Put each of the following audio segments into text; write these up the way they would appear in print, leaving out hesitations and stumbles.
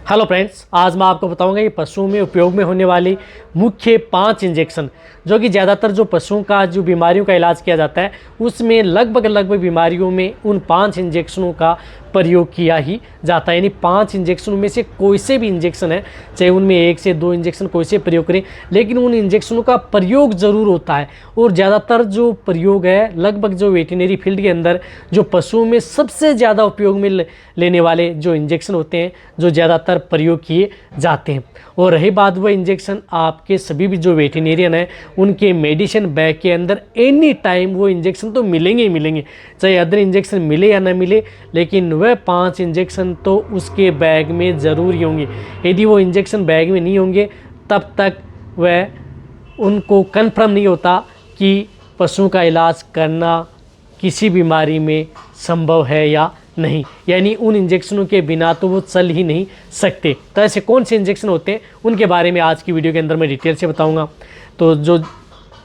Hello friends, आज मैं आपको बताऊंगा कि पशुओं में उपयोग में होने वाली मुख्य 5 इंजेक्शन जो कि ज़्यादातर जो पशुओं का जो बीमारियों का इलाज किया जाता है उसमें लगभग बीमारियों में उन 5 इंजेक्शनों का प्रयोग किया ही जाता है। यानी 5 इंजेक्शनों में से कोई से भी इंजेक्शन है, चाहे उनमें 1 से 2 इंजेक्शन कोई से प्रयोग करें, लेकिन उन इंजेक्शनों का प्रयोग ज़रूर होता है। और ज़्यादातर जो प्रयोग है लगभग जो वेटरनरी फील्ड के अंदर जो पशुओं में सबसे ज़्यादा उपयोग में लेने वाले जो इंजेक्शन होते हैं जो ज़्यादातर प्रयोग किए जाते हैं। और रही बात वह इंजेक्शन, आपके सभी भी जो वेटरनेरियन है उनके मेडिसिन बैग के अंदर एनी टाइम वो इंजेक्शन तो मिलेंगे ही मिलेंगे, चाहे अदर इंजेक्शन मिले या ना मिले, लेकिन वह 5 इंजेक्शन तो उसके बैग में ज़रूर ही होंगे। यदि वो इंजेक्शन बैग में नहीं होंगे तब तक वह उनको कन्फर्म नहीं होता कि पशुओं का इलाज करना किसी बीमारी में संभव है या नहीं, यानी उन इंजेक्शनों के बिना तो वो चल ही नहीं सकते। तो ऐसे कौन से इंजेक्शन होते हैं उनके बारे में आज की वीडियो के अंदर मैं डिटेल से बताऊंगा। तो जो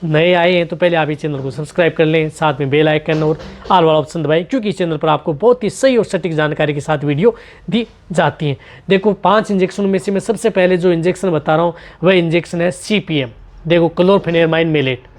नए आए हैं तो पहले आप इस चैनल को सब्सक्राइब कर लें, साथ में बेल आइकन और ऑल वाला ऑप्शन दबाएं, क्योंकि इस चैनल पर आपको बहुत ही सही और सटीक जानकारी के साथ वीडियो दी जाती है। देखो 5 इंजेक्शनों में से मैं सबसे पहले जो इंजेक्शन बता रहा हूँ वह इंजेक्शन है CPM। देखो क्लोरफेनेमाइन मेलेट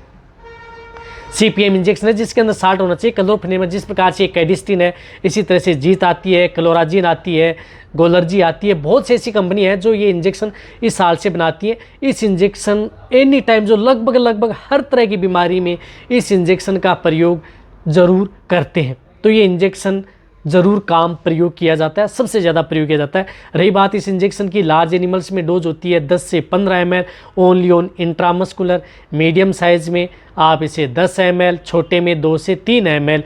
CPM इंजेक्शन है जिसके अंदर साल्ट होना चाहिए। क्लोरफेनेमाइन जिस प्रकार से कैडिस्टिन है, इसी तरह से जीत आती है, क्लोराजिन आती है, गोलर्जी आती है, बहुत सी ऐसी कंपनी है जो ये इंजेक्शन इस साल्ट से बनाती है। इस इंजेक्शन एनी टाइम जो लगभग हर तरह की बीमारी में इस इंजेक्शन का प्रयोग ज़रूर करते हैं। तो ये इंजेक्शन ज़रूर काम प्रयोग किया जाता है, सबसे ज़्यादा प्रयोग किया जाता है। रही बात इस इंजेक्शन की, लार्ज एनिमल्स में डोज होती है 10 से 15 ml only on intramuscular. Medium size में आप इसे 10 ml, छोटे में 2 से 3 ml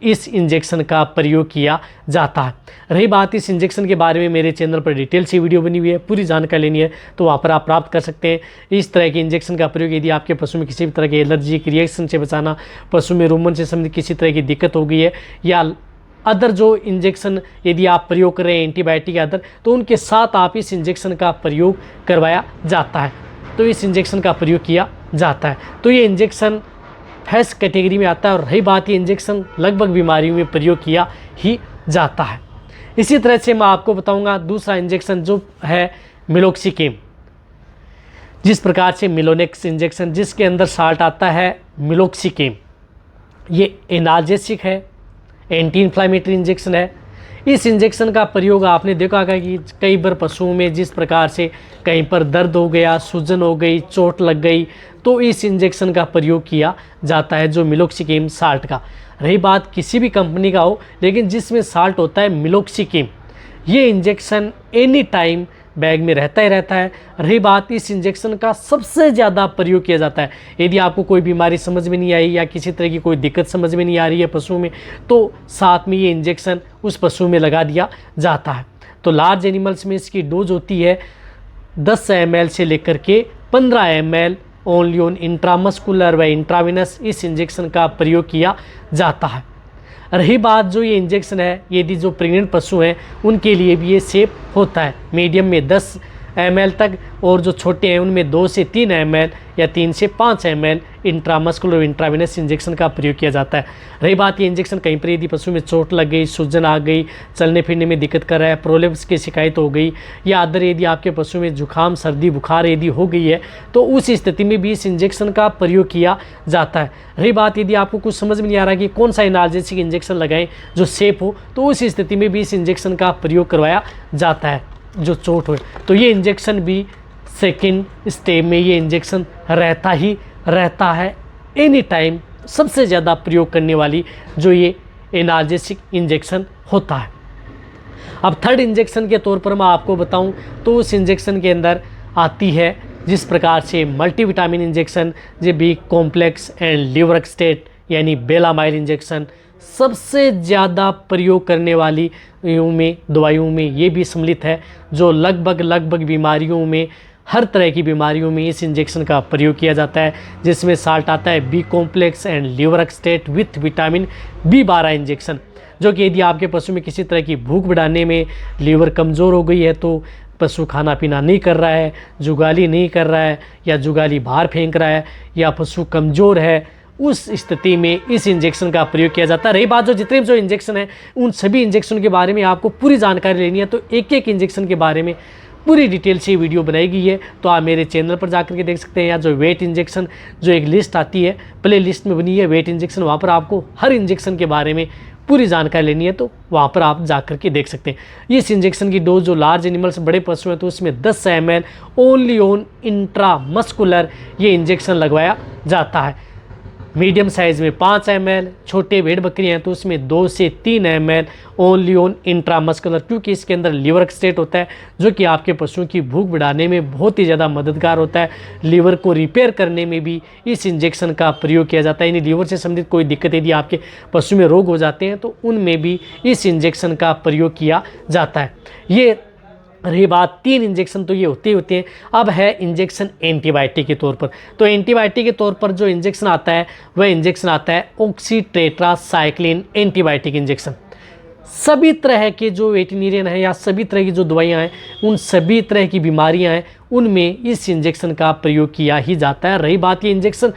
इस इंजेक्शन का प्रयोग किया जाता है। रही बात इस इंजेक्शन के बारे में, मेरे चैनल पर डिटेल सी वीडियो बनी हुई है, पूरी जानकारी लेनी है तो वहाँ पर आप प्राप्त कर सकते हैं। इस तरह के इंजेक्शन का प्रयोग यदि आपके पशु में किसी भी तरह के एलर्जिक रिएक्शन से बचाना, पशु में रूमन से संबंधित किसी तरह की दिक्कत हो गई है, या अदर जो इंजेक्शन यदि आप प्रयोग कर रहे हैं एंटीबायोटिक अदर, तो उनके साथ आप इस इंजेक्शन का प्रयोग करवाया जाता है। तो इस इंजेक्शन का प्रयोग किया जाता है। तो ये इंजेक्शन फर्स्ट कैटेगरी में आता है। और रही बात, ये इंजेक्शन लगभग बीमारियों में प्रयोग किया ही जाता है। इसी तरह से मैं आपको बताऊंगा दूसरा इंजेक्शन जो है मिलोक्सिकेम। जिस प्रकार से मिलोनेक्स इंजेक्शन जिसके अंदर साल्ट आता है मिलोक्सिकेम, ये एनाल्जेसिक है, एंटी इन्फ्लामेटरी इंजेक्शन है। इस इंजेक्शन का प्रयोग आपने देखा होगा कि कई बार पशुओं में जिस प्रकार से कहीं पर दर्द हो गया, सूजन हो गई, चोट लग गई, तो इस इंजेक्शन का प्रयोग किया जाता है जो मिलोक्सिकेम साल्ट का। रही बात किसी भी कंपनी का हो, लेकिन जिसमें साल्ट होता है मिलोक्सिकेम, ये इंजेक्शन एनी टाइम बैग में रहता ही रहता है। रही बात इस इंजेक्शन का सबसे ज़्यादा प्रयोग किया जाता है यदि आपको कोई बीमारी समझ में नहीं आई या किसी तरह की कोई दिक्कत समझ में नहीं आ रही है पशु में, तो साथ में ये इंजेक्शन उस पशु में लगा दिया जाता है। तो लार्ज एनिमल्स में इसकी डोज होती है 10 ml से लेकर के 15 ml ओनली ऑन इंट्रामस्कुलर व इंट्राविनस इस इंजेक्शन का प्रयोग किया जाता है। रही बात जो ये इंजेक्शन है, यदि जो प्रेग्नेंट पशु हैं उनके लिए भी ये सेफ होता है। मीडियम में 10 ml तक और जो छोटे हैं उनमें 2 से 3 ml या 3 से 5 ml इंट्रामस्कुलर इंट्राविनस इंजेक्शन का प्रयोग किया जाता है। रही बात ये इंजेक्शन कहीं पर यदि पशु में चोट लग गई, सूजन आ गई, चलने फिरने में दिक्कत कर रहा है, प्रोलेप्स की शिकायत हो गई, या अदर यदि आपके पशु में जुकाम, सर्दी, बुखार यदि हो गई है, तो उस स्थिति में भी इस इंजेक्शन का प्रयोग किया जाता है। रही बात यदि आपको कुछ समझ में नहीं आ रहा कि कौन सा एनाल्जेसिक इंजेक्शन लगाएं जो सेफ हो, तो उस स्थिति में भी इस इंजेक्शन का प्रयोग करवाया जाता है जो चोट हो। तो ये इंजेक्शन भी सेकेंड स्टेज में ये इंजेक्शन रहता ही रहता है एनी टाइम। सबसे ज़्यादा प्रयोग करने वाली जो ये एनाल्जेसिक इंजेक्शन होता है। अब थर्ड इंजेक्शन के तौर पर मैं आपको बताऊं तो उस इंजेक्शन के अंदर आती है जिस प्रकार से मल्टीविटामिन इंजेक्शन, जे बी कॉम्प्लेक्स एंड लिवरक्सटेट यानी बेलामाइल इंजेक्शन। सबसे ज़्यादा प्रयोग करने वाली दवाइयों में ये भी सम्मिलित है जो लगभग बीमारियों में, हर तरह की बीमारियों में इस इंजेक्शन का प्रयोग किया जाता है, जिसमें साल्ट आता है B complex and liver extract with vitamin B12 injection, जो कि यदि आपके पशु में किसी तरह की भूख बढ़ाने में, लीवर कमज़ोर हो गई है, तो पशु खाना पीना नहीं कर रहा है, जुगाली नहीं कर रहा है, या जुगाली बाहर फेंक रहा है, या पशु कमज़ोर है, उस स्थिति में इस इंजेक्शन का प्रयोग किया जाता है। रही बात जो जितने इंजेक्शन हैं उन सभी इंजेक्शन के बारे में आपको पूरी जानकारी लेनी है, तो एक एक इंजेक्शन के बारे में पूरी डिटेल से वीडियो बनाई गई है, तो आप मेरे चैनल पर जाकर के देख सकते हैं। या जो वेट इंजेक्शन जो एक लिस्ट आती है, प्ले लिस्ट में बनी है वेट इंजेक्शन, वहाँ पर आपको हर इंजेक्शन के बारे में पूरी जानकारी लेनी है, तो वहाँ पर आप जाकर के देख सकते हैं। इस इंजेक्शन की डोज जो लार्ज एनिमल्स बड़े पशु हैं तो उसमें 10 ml ओनली ऑन इंट्रामस्कुलर ये इंजेक्शन लगवाया जाता है। मीडियम साइज़ में 5 ml, छोटे भेड़ बकरियाँ हैं तो उसमें 2 से 3 ml ओनली ऑन इंट्रामस्कुलर, क्योंकि इसके अंदर लीवर एक्सट्रेट होता है जो कि आपके पशुओं की भूख बढ़ाने में बहुत ही ज़्यादा मददगार होता है। लीवर को रिपेयर करने में भी इस इंजेक्शन का प्रयोग किया जाता है, यानी लीवर से संबंधित कोई दिक्कत यदि आपके पशु में रोग हो जाते हैं तो उनमें भी इस इंजेक्शन का प्रयोग किया जाता है। ये रही बात 3 इंजेक्शन तो ये होते हैं। अब है इंजेक्शन एंटीबायोटिक के तौर पर, तो एंटीबायोटिक के तौर पर जो इंजेक्शन आता है वह इंजेक्शन आता है ऑक्सीटेट्रासाइक्लिन एंटीबायोटिक इंजेक्शन। सभी तरह के जो वेटरिनेरियन है या सभी तरह की जो दवाइयाँ हैं, उन सभी तरह की बीमारियाँ हैं, उनमें इस इंजेक्शन का प्रयोग किया ही जाता है। रही बात ये इंजेक्शन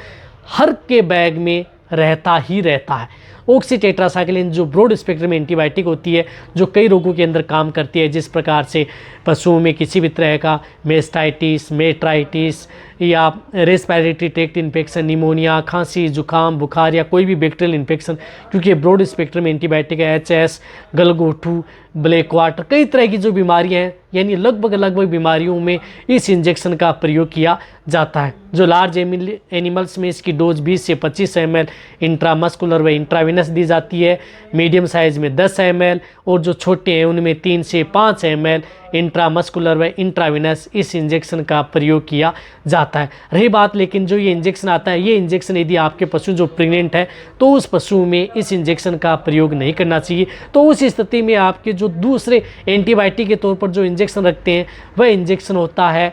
हर के बैग में रहता ही रहता है। ऑक्सीटेट्रासाइक्लिन जो ब्रॉड स्पेक्ट्रम एंटीबायोटिक होती है, जो कई रोगों के अंदर काम करती है, जिस प्रकार से पशुओं में किसी भी तरह का मेस्टाइटिस, मेट्राइटिस या रेस्पिरेटरी ट्रैक्ट इन्फेक्शन, निमोनिया, खांसी, जुकाम, बुखार या कोई भी बैक्टीरियल इन्फेक्शन, क्योंकि ब्रॉड स्पेक्ट्रम एंटीबायोटिक है, HS, गलगोटू, ब्लैक वाटर, कई तरह की जो बीमारियां हैं, यानी लगभग बीमारियों में इस इंजेक्शन का प्रयोग किया जाता है। जो लार्ज एनिमल्स में इसकी डोज 20 से 25 ml इंट्रामस्कुलर व इंट्रावेनस दी जाती है, मीडियम साइज़ में 10 ml, और जो छोटे हैं उनमें 3 से 5 ml इंट्रामस्कुलर व इंट्रावेनस इस इंजेक्शन का प्रयोग किया जाता है। रही बात लेकिन जो ये इंजेक्शन आता है, ये इंजेक्शन यदि आपके पशु जो प्रेग्नेंट है तो उस पशु में इस इंजेक्शन का प्रयोग नहीं करना चाहिए। तो उस स्थिति में आपके जो दूसरे एंटीबायोटिक के तौर पर जो इंजेक्शन रखते हैं वह इंजेक्शन होता है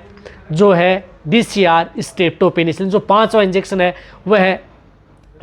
जो है DCR स्ट्रेप्टोपेनिसिलिन। जो 5वां इंजेक्शन है वह है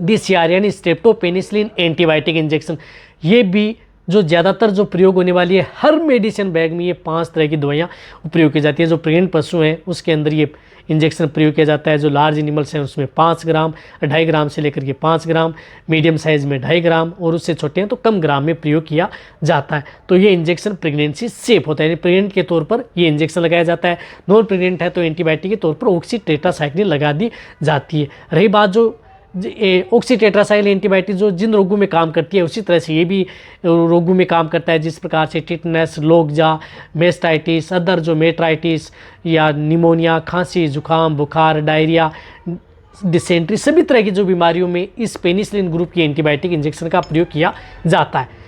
DCR यानी स्ट्रेप्टोपेनिसिलिन एंटीबायोटिक इंजेक्शन। ये भी जो ज़्यादातर जो प्रयोग होने वाली है, हर मेडिसिन बैग में ये 5 तरह की दवाइयाँ प्रयोग की जाती है। जो प्रेग्नेंट पशु हैं उसके अंदर ये इंजेक्शन प्रयोग किया जाता है। जो लार्ज एनिमल्स हैं उसमें 5 ग्राम, 2.5 ग्राम से लेकर के 5 ग्राम, मीडियम साइज़ में 2.5 ग्राम, और उससे छोटे हैं तो कम ग्राम में प्रयोग किया जाता है। तो ये इंजेक्शन प्रेगनेंसी सेफ होता है, यानी प्रेग्नेंट के तौर पर ये इंजेक्शन लगाया जाता है। नॉन प्रेग्नेंट है तो एंटीबायोटिक के तौर पर ऑक्सीटेट्रासाइक्लिन लगा दी जाती है। रही बात जो ऑक्सीटेट्रासाइक्लिन एंटीबायोटिक जो जिन रोगों में काम करती है, उसी तरह से ये भी रोगों में काम करता है, जिस प्रकार से टिटनेस, लोकजा, मेस्टाइटिस, अदर जो मेट्राइटिस या निमोनिया, खांसी, जुकाम, बुखार, डायरिया, डिसेंट्री, सभी तरह की जो बीमारियों में इस पेनिसिलिन ग्रुप की एंटीबायोटिक इंजेक्शन का प्रयोग किया जाता है।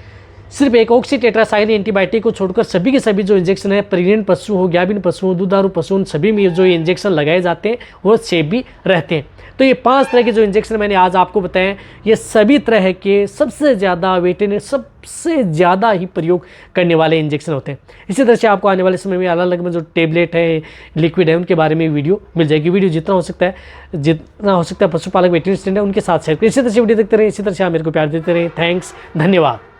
सिर्फ एक ऑक्सीटेट्रासाइक्लिन एंटीबायोटिक को छोड़कर सभी के सभी जो इंजेक्शन है, प्रेग्नेंट पशु हो, गाभिन पशु हो, दुधारू पशु, उन सभी में जो इंजेक्शन लगाए जाते हैं वो सेफ भी रहते हैं। तो ये 5 तरह के जो इंजेक्शन मैंने आज आपको बताए, ये सभी तरह के सबसे ज़्यादा वेटरनरी सबसे ज़्यादा ही प्रयोग करने वाले इंजेक्शन होते हैं। इसी तरह से आपको आने वाले समय में अलग अलग में जो टेबलेट है, लिक्विड है, उनके बारे में वीडियो मिल जाएगी। वीडियो जितना हो सकता है पशुपालक वेटरनरी स्टूडेंट है उनके साथ शेयर करें। इसी तरह से वीडियो देखते रहें, इसी तरह से आप मेरे को प्यार देते रहें। थैंक्स, धन्यवाद।